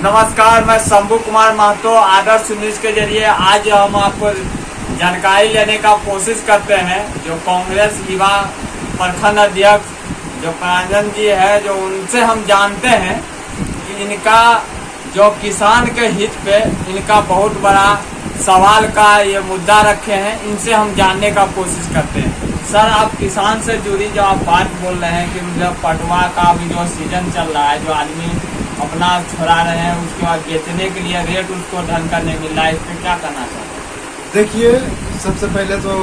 नमस्कार, मैं शंभू कुमार महतो आदर्श न्यूज के जरिए आज हम आपको जानकारी लेने का कोशिश करते हैं। जो कांग्रेस युवा प्रखंड अध्यक्ष जो प्रांजन जी है, जो उनसे हम जानते हैं कि इनका जो किसान के हित पे इनका बहुत बड़ा सवाल का ये मुद्दा रखे हैं। इनसे हम जानने का कोशिश करते हैं। सर, आप किसान से जुड़ी जो आप बात बोल रहे हैं कि मतलब पटुआ का भी जो सीजन चल रहा है, जो आदमी अपना छोड़ा रहे हैं, उसके बाद बेचने के लिए रेट उसको ढंग का नहीं मिल रहा है, इस पर क्या करना चाहते हैं? देखिए, सबसे पहले तो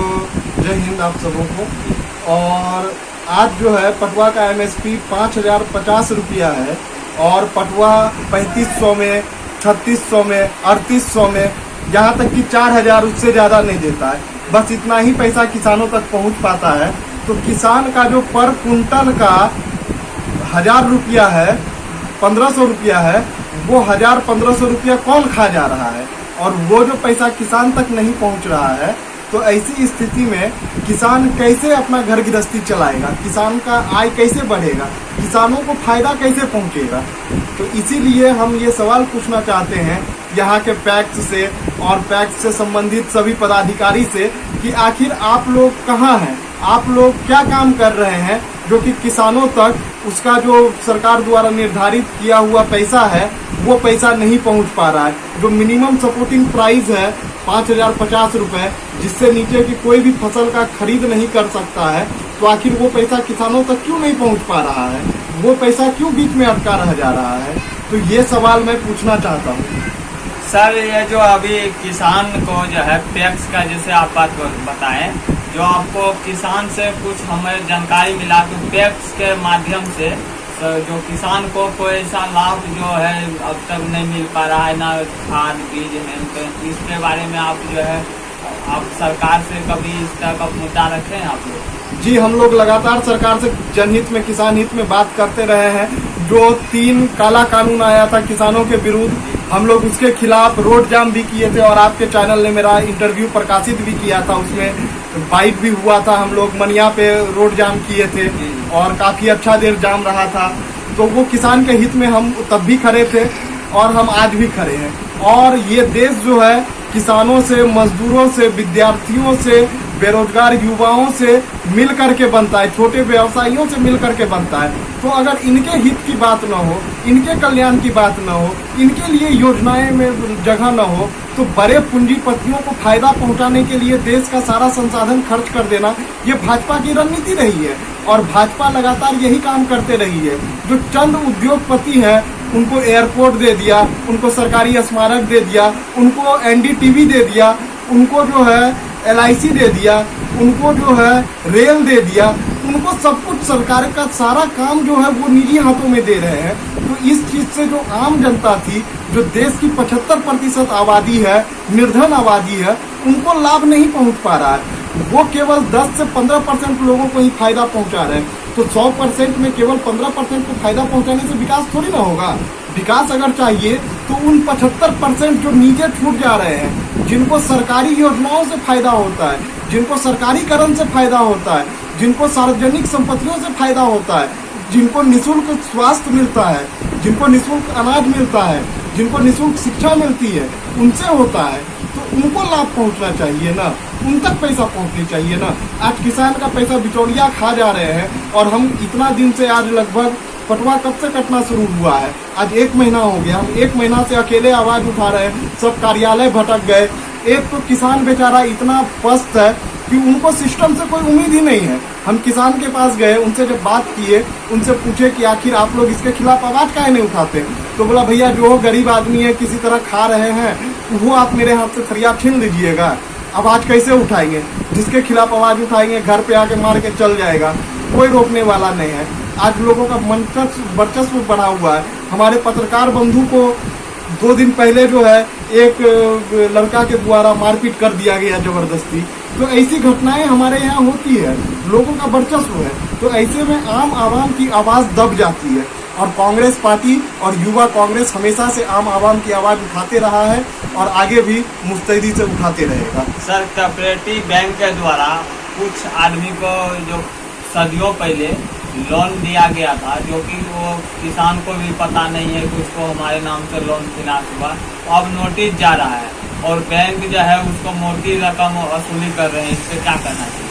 जय हिंद आप सबों को। और आज जो है पटुआ का MSP 5050 रुपया है और पटुआ 3500 में, 3600 में, 3800 में, यहाँ तक कि 4000 उससे ज़्यादा नहीं देता है। बस इतना ही पैसा किसानों तक पहुँच पाता है। तो किसान का जो पर कुंटल का 1000 रुपया है, 1500 रुपया है, वो 1000-1500 रुपया कौन खा जा रहा है और वो जो पैसा किसान तक नहीं पहुंच रहा है। तो ऐसी स्थिति में किसान कैसे अपना घर गृहस्थी चलाएगा, किसान का आय कैसे बढ़ेगा, किसानों को फायदा कैसे पहुंचेगा। तो इसीलिए हम ये सवाल पूछना चाहते हैं यहाँ के पैक्स से और पैक्स से संबंधित सभी पदाधिकारी से कि आखिर आप लोग कहाँ हैं, आप लोग क्या काम कर रहे हैं जो कि किसानों तक उसका जो सरकार द्वारा निर्धारित किया हुआ पैसा है वो पैसा नहीं पहुंच पा रहा है। जो मिनिमम सपोर्टिंग प्राइस है 5050 रुपये, जिससे नीचे की कोई भी फसल का खरीद नहीं कर सकता है, तो आखिर वो पैसा किसानों तक क्यों नहीं पहुंच पा रहा है, वो पैसा क्यों बीच में अटका रह जा रहा है। तो ये सवाल मैं पूछना चाहता हूँ। सर, ये जो अभी किसान को जो है पैक्स का जैसे आप बात बताएं, जो आपको किसान से कुछ हमें जानकारी मिला तो पैक्स के माध्यम से जो किसान को कोई ऐसा लाभ जो है अब तक नहीं मिल पा रहा है, ना खाद बीज है। तो इसके बारे में आप जो है आप सरकार से कभी इस तरह का मुद्दा रखे हैं आप लोग? जी, हम लोग लगातार सरकार से जनहित में, किसान हित में बात करते रहे हैं। जो 3 काला कानून आया था किसानों के विरुद्ध, हम लोग उसके खिलाफ रोड जाम भी किए थे और आपके चैनल ने मेरा इंटरव्यू प्रकाशित भी किया था, उसमें बाइट भी हुआ था। हम लोग मनिया पे रोड जाम किए थे और काफी अच्छा देर जाम रहा था। तो वो किसान के हित में हम तब भी खड़े थे और हम आज भी खड़े हैं। और ये देश जो है किसानों से, मजदूरों से, विद्यार्थियों से, बेरोजगार युवाओं से मिल करके बनता है, छोटे व्यवसायियों से मिल करके बनता है। तो अगर इनके हित की बात न हो, इनके कल्याण की बात न हो, इनके लिए योजनाएं में जगह न हो, तो बड़े पूंजीपतियों को फायदा पहुंचाने के लिए देश का सारा संसाधन खर्च कर देना, ये भाजपा की रणनीति रही है। और भाजपा लगातार यही काम करते रही है। जो चंद उद्योगपति हैं उनको एयरपोर्ट दे दिया, उनको सरकारी स्मारक दे दिया, उनको NDTV दे दिया, उनको जो है LIC दे दिया, उनको जो है रेल दे दिया, उनको सब कुछ सरकार का सारा काम जो है वो निजी हाथों में दे रहे हैं। तो इस चीज से जो आम जनता थी, जो देश की 75% आबादी है, निर्धन आबादी है, उनको लाभ नहीं पहुंच पा रहा है। वो केवल 10 से 15% लोगों को ही फायदा पहुंचा रहे हैं। तो 100% में केवल 15% को फायदा पहुंचाने से विकास थोड़ी ना होगा। विकास अगर चाहिए तो उन 75% जो नीचे छूट जा रहे हैं, जिनको सरकारी योजनाओं से फायदा होता है, जिनको सरकारीकरण से फायदा होता है, जिनको सार्वजनिक संपत्तियों से फायदा होता है, जिनको निःशुल्क स्वास्थ्य मिलता है, जिनको निःशुल्क अनाज मिलता है, जिनको निःशुल्क शिक्षा मिलती है, उनसे होता है। तो उनको लाभ पहुंचना चाहिए ना, उन तक पैसा पहुंचनी चाहिए ना। आज किसान का पैसा बिचौलिया खा जा रहे हैं। और हम इतना दिन से, आज लगभग पटुआ कब से कटना शुरू हुआ है, आज 1 महीना हो गया। हम 1 महीना से अकेले आवाज उठा रहे हैं, सब कार्यालय भटक गए। एक तो किसान बेचारा इतना पस्त है कि उनको सिस्टम से कोई उम्मीद ही नहीं है। हम किसान के पास गए, उनसे जब बात किए, उनसे पूछे कि आखिर आप लोग इसके खिलाफ आवाज काहे नहीं उठाते, तो बोला भैया जो गरीब आदमी है, किसी तरह खा रहे हैं, वो आप मेरे हाथ से फरियाद छीन लीजिएगा। आवाज कैसे उठाएंगे? जिसके खिलाफ आवाज उठाएंगे घर पे आके मार के चल जाएगा, कोई रोकने वाला नहीं है। आज लोगों का वर्चस्व बढ़ा हुआ है। हमारे पत्रकार बंधु को 2 दिन पहले जो है एक लड़का के द्वारा मारपीट कर दिया गया जबरदस्ती। तो ऐसी घटनाएं हमारे यहाँ होती है, लोगों का वर्चस्व है। तो ऐसे में आम आवाम की आवाज दब जाती है। और कांग्रेस पार्टी और युवा कांग्रेस हमेशा से आम आवाम की आवाज उठाते रहा है और आगे भी मुस्तैदी से उठाते रहेगा। सर, कोऑपरेटिव बैंक के द्वारा कुछ आदमी को जो सदियों पहले लोन दिया गया था, जो कि वो किसान को भी पता नहीं है कि उसको हमारे नाम से लोन फिनांस हुआ। अब नोटिस जा रहा है और बैंक जो है उसको मोटी रकम वसूली कर रहे हैं। इस पे क्या करना चाहिए?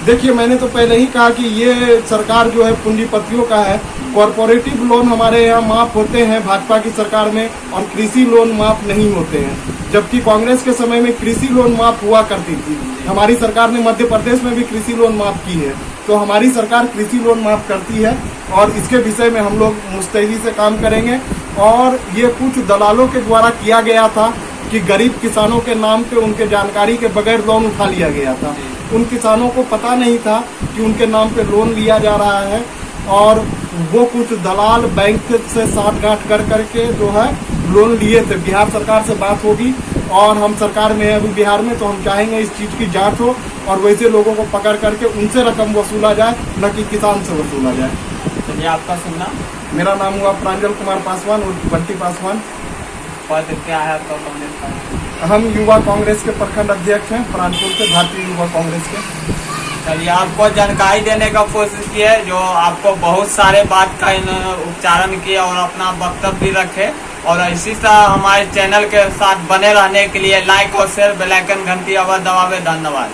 देखिए, मैंने तो पहले ही कहा कि ये सरकार जो है पूंजीपतियों का है। कॉरपोरेटिव लोन हमारे यहाँ माफ होते हैं भाजपा की सरकार में, और कृषि लोन माफ नहीं होते हैं, जबकि कांग्रेस के समय में कृषि लोन माफ हुआ करती थी। हमारी सरकार ने मध्य प्रदेश में भी कृषि लोन माफ की है, तो हमारी सरकार कृषि लोन माफ करती है और इसके विषय में हम लोग मुस्तैदी से काम करेंगे। और ये कुछ दलालों के द्वारा किया गया था कि गरीब किसानों के नाम पे उनके जानकारी के बगैर लोन उठा लिया गया था। उन किसानों को पता नहीं था कि उनके नाम पे लोन लिया जा रहा है, और वो कुछ दलाल बैंक से साठगांठ कर करके जो है लोन लिए थे। बिहार सरकार से बात होगी और हम सरकार में है अभी बिहार में, तो हम चाहेंगे इस चीज़ की जांच हो और वैसे लोगों को पकड़ करके उनसे रकम वसूला जाए, न कि किसान से वसूला जाए। चलिए, आपका सुनना। मेरा नाम हुआ प्रांजल कुमार पासवान और बंटी पासवान। पद क्या है आपका कांग्रेस का? हम युवा कांग्रेस के प्रखंड अध्यक्ष हैं प्राणपुर से, भारतीय युवा कांग्रेस के। चलिए, आपको जानकारी देने का कोशिश की है, जो आपको बहुत सारे बात का उच्चारण किया और अपना वक्तव्य भी रखे। और इसी तरह हमारे चैनल के साथ बने रहने के लिए लाइक और शेयर, बेल आइकन घंटी अवश्य दबावे। धन्यवाद।